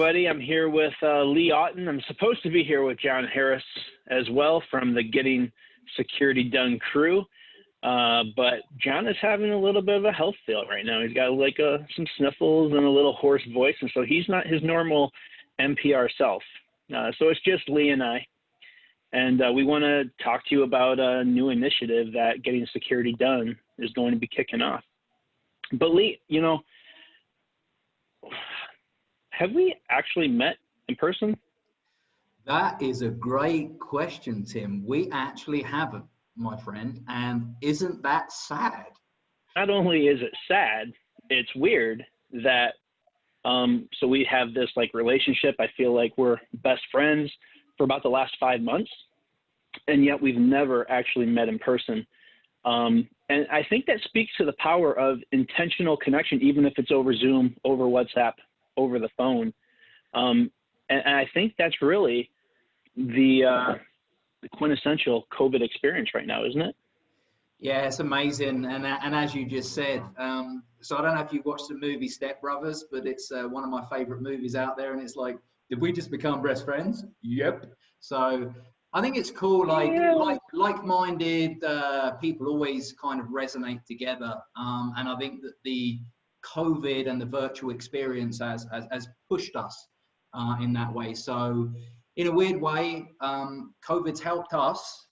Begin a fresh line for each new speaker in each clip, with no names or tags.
everybody. I'm here with Lee Otten. I'm supposed to be here with John Harris as well from the Getting Security Done crew. But John is having a little bit of a health fail right now. He's got like some sniffles and a little hoarse voice, and so he's not his normal NPR self. So it's just Lee and I. And we want to talk to you about a new initiative that Getting Security Done is going to be kicking off. But Lee, you know, have we actually met in person?
That is a great question, Tim. We actually haven't, my friend. And isn't that sad?
Not only is it sad, it's weird that, so we have this like relationship. I feel like we're best friends for about the last 5 months, and yet we've never actually met in person. And I think that speaks to the power of intentional connection, even if it's over Zoom, over WhatsApp, over the phone. And I think that's really the quintessential COVID experience right now, isn't it?
Yeah, it's amazing. And as you just said, so I don't know if you watched the movie Step Brothers, but it's one of my favorite movies out there. And it's like, did we just become best friends? Yep. So I think it's cool, like-minded people always kind of resonate together. And I think that the COVID and the virtual experience has pushed us in that way. So in a weird way, COVID's helped us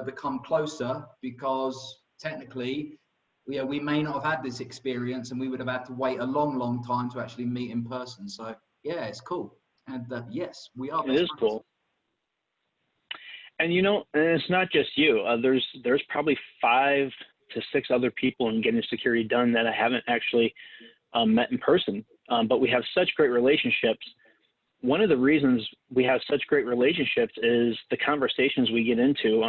become closer, because technically we may not have had this experience and we would have had to wait a long time to actually meet in person. So yeah, it's cool. And yes, we are.
It is cool. And you know, and it's not just you. There's probably 5 to 6 other people in Getting Security Done that I haven't actually met in person. But we have such great relationships. One of the reasons we have such great relationships is the conversations we get into.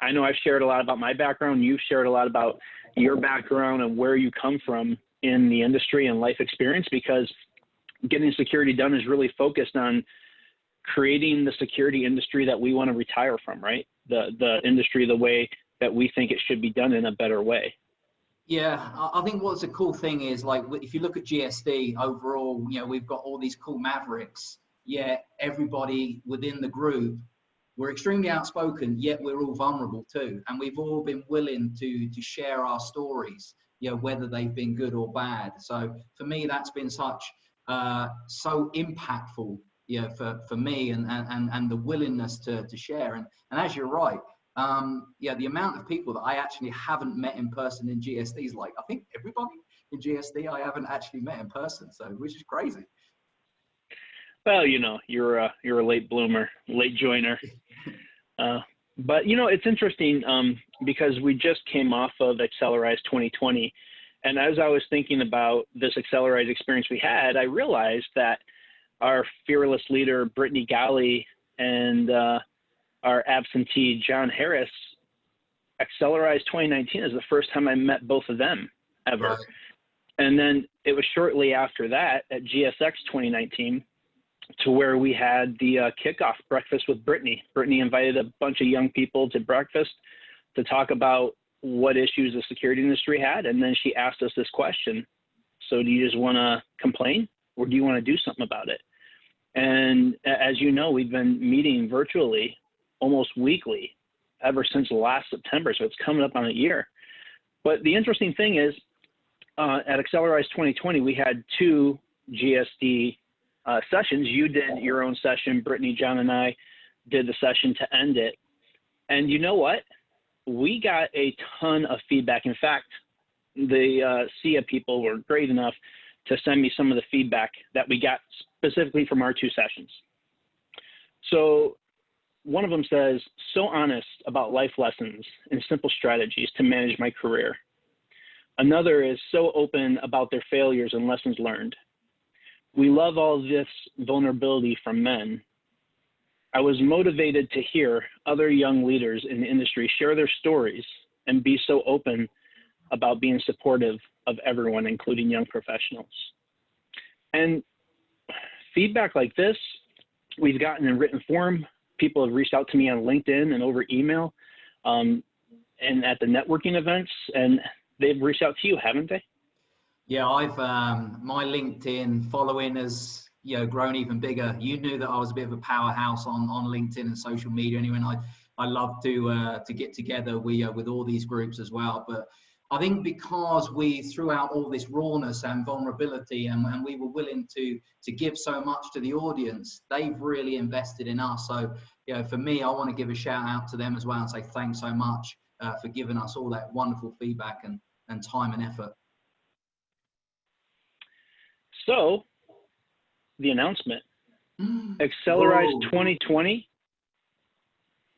I know I've shared a lot about my background. You've shared a lot about your background and where you come from in the industry and life experience, because Getting Security Done is really focused on creating the security industry that we want to retire from, right? The industry the way that we think it should be done, in a better way.
Yeah, I think what's a cool thing is, like, if you look at GSD overall, we've got all these cool mavericks, yet everybody within the group, we're extremely outspoken, yet we're all vulnerable too. And we've all been willing to share our stories, whether they've been good or bad. So for me, that's been so impactful, for me, and the willingness to share. And as you're right, the amount of people that I actually haven't met in person in GSD is like, I think everybody in GSD I haven't actually met in person, so which is crazy.
Well, you're a late bloomer, late joiner. But it's interesting because we just came off of Accelerize 2020, and as I was thinking about this Accelerize experience we had, I realized that our fearless leader, Brittany Galley, and our absentee, John Harris, Accelerize 2019 is the first time I met both of them ever.
Right.
And then it was shortly after that at GSX 2019 to where we had the kickoff breakfast with Brittany. Brittany invited a bunch of young people to breakfast to talk about what issues the security industry had. And then she asked us this question: so do you just want to complain, or do you want to do something about it? And as you know, we've been meeting virtually almost weekly ever since last September. So it's coming up on a year. But the interesting thing is, at Accelerize 2020, we had 2 GSD sessions. You did your own session. Brittany, John, and I did the session to end it. And you know what? We got a ton of feedback. In fact, the SIA people were great enough to send me some of the feedback that we got specifically from our 2 sessions. So one of them says, so honest about life lessons and simple strategies to manage my career. Another is so open about their failures and lessons learned. We love all this vulnerability from men. I was motivated to hear other young leaders in the industry share their stories and be so open about being supportive of everyone, including young professionals. And feedback like this, we've gotten in written form. People have reached out to me on LinkedIn and over email, and at the networking events, and they've reached out to you, haven't they?
Yeah, I've my LinkedIn following has grown even bigger. You knew that I was a bit of a powerhouse on LinkedIn and social media anyway, and I love to get together with all these groups as well. But I think because we threw out all this rawness and vulnerability, and we were willing to give so much to the audience, they've really invested in us. So, for me, I want to give a shout out to them as well and say thanks so much for giving us all that wonderful feedback and time and effort.
So, the announcement, Accelerize 2020,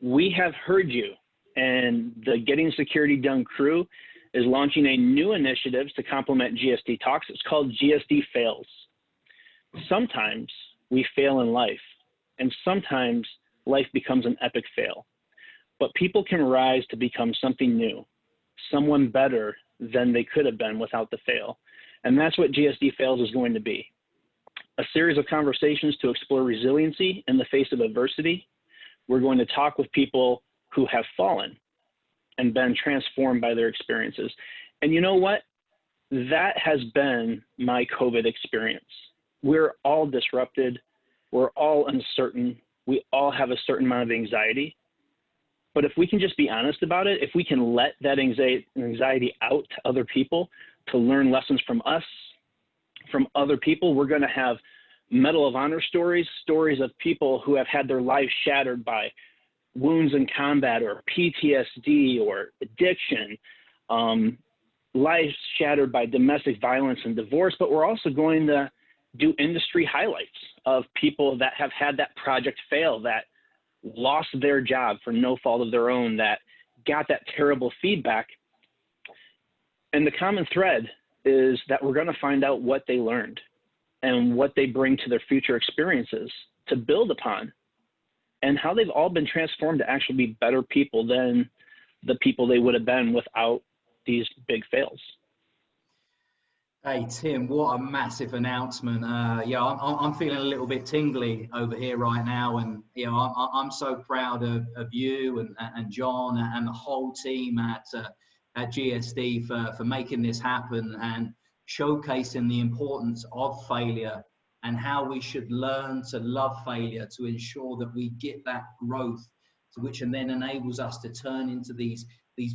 we have heard you, and the Getting Security Done crew is launching a new initiative to complement GSD Talks. It's called GSD Fails. Sometimes we fail in life, and sometimes life becomes an epic fail. But people can rise to become something new, someone better than they could have been without the fail. And that's what GSD Fails is going to be. A series of conversations to explore resiliency in the face of adversity. We're going to talk with people who have fallen and been transformed by their experiences. And you know what? That has been my COVID experience. We're all disrupted. We're all uncertain. We all have a certain amount of anxiety. But if we can just be honest about it, if we can let that anxiety out to other people to learn lessons from us, from other people, we're going to have Medal of Honor stories, stories of people who have had their lives shattered by wounds in combat or PTSD or addiction, lives shattered by domestic violence and divorce. But we're also going to do industry highlights of people that have had that project fail, that lost their job for no fault of their own, that got that terrible feedback. And the common thread is that we're going to find out what they learned and what they bring to their future experiences to build upon, and how they've all been transformed to actually be better people than the people they would have been without these big fails.
Hey, Tim, what a massive announcement. I'm feeling a little bit tingly over here right now. And, I'm so proud of you and John and the whole team at GSD for making this happen and showcasing the importance of failure and how we should learn to love failure to ensure that we get that growth, which and then enables us to turn into these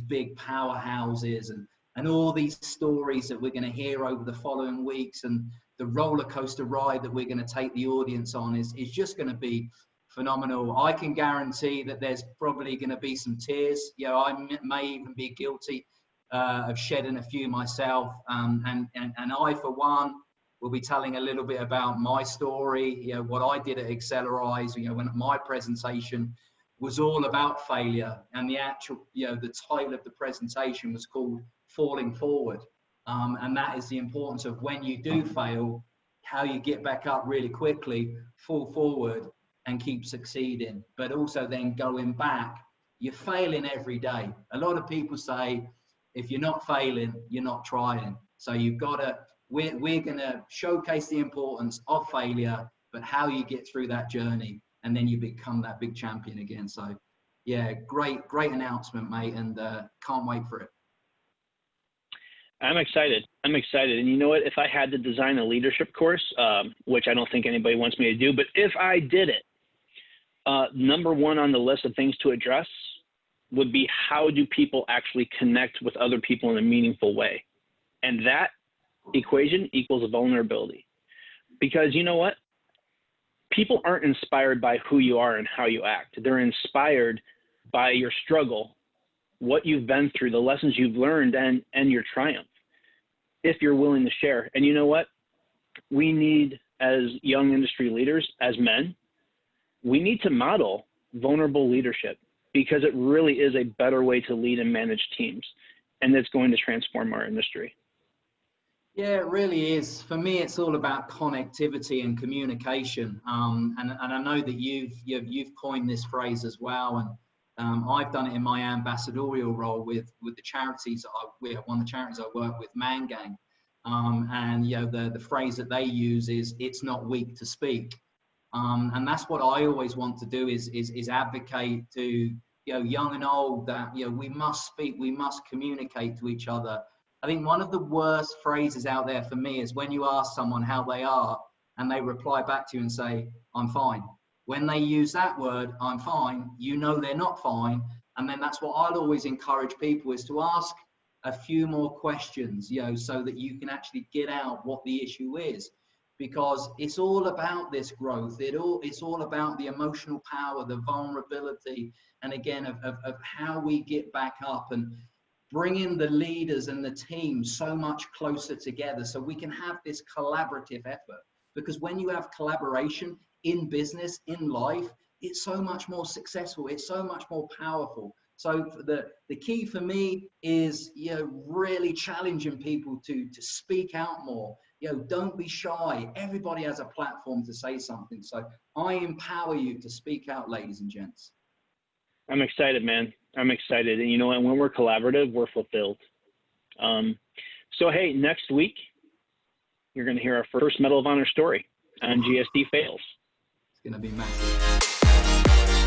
big powerhouses and all these stories that we're going to hear over the following weeks, and the roller coaster ride that we're going to take the audience on is just going to be phenomenal. I can guarantee that there's probably going to be some tears. I may even be guilty of shedding a few myself. And I, for one, will be telling a little bit about my story, what I did at Accelerize, when my presentation was all about failure, and the actual, the title of the presentation was called Falling Forward. And that is the importance of when you do fail, how you get back up really quickly, fall forward and keep succeeding. But also then going back, you're failing every day. A lot of people say, if you're not failing, you're not trying. So you've got to, we're going to showcase the importance of failure, but how you get through that journey, and then you become that big champion again. So yeah, great announcement, mate. And can't wait for it.
I'm excited. And you know what? If I had to design a leadership course, which I don't think anybody wants me to do, but if I did it, number one on the list of things to address would be, how do people actually connect with other people in a meaningful way? And that equation equals vulnerability. Because you know what? People aren't inspired by who you are and how you act. They're inspired by your struggle, what you've been through, the lessons you've learned, and your triumph, if you're willing to share. And you know what? We need, as young industry leaders, as men, we need to model vulnerable leadership, because it really is a better way to lead and manage teams, and it's going to transform our industry.
Yeah, it really is. For me, it's all about connectivity and communication. And I know that you've coined this phrase as well, and I've done it in my ambassadorial role with the charities. One of the charities I work with, Man Gang, and the phrase that they use is, "It's not weak to speak." And that's what I always want to do is advocate to young and old that we must speak, we must communicate to each other. I think one of the worst phrases out there for me is when you ask someone how they are and they reply back to you and say, I'm fine. When they use that word, I'm fine, you know they're not fine. And then that's what I'll always encourage people, is to ask a few more questions, so that you can actually get out what the issue is. Because it's all about this growth. It's all about the emotional power, the vulnerability, and again, of how we get back up, and bringing the leaders and the team so much closer together so we can have this collaborative effort. Because when you have collaboration in business, in life, it's so much more successful. It's so much more powerful. So the key for me is, really challenging people to speak out more. Don't be shy. Everybody has a platform to say something. So I empower you to speak out, ladies and gents.
I'm excited, man. I'm excited. And when we're collaborative, we're fulfilled. So, hey, next week, you're going to hear our first Medal of Honor story on GSD Fails.
It's going to be massive.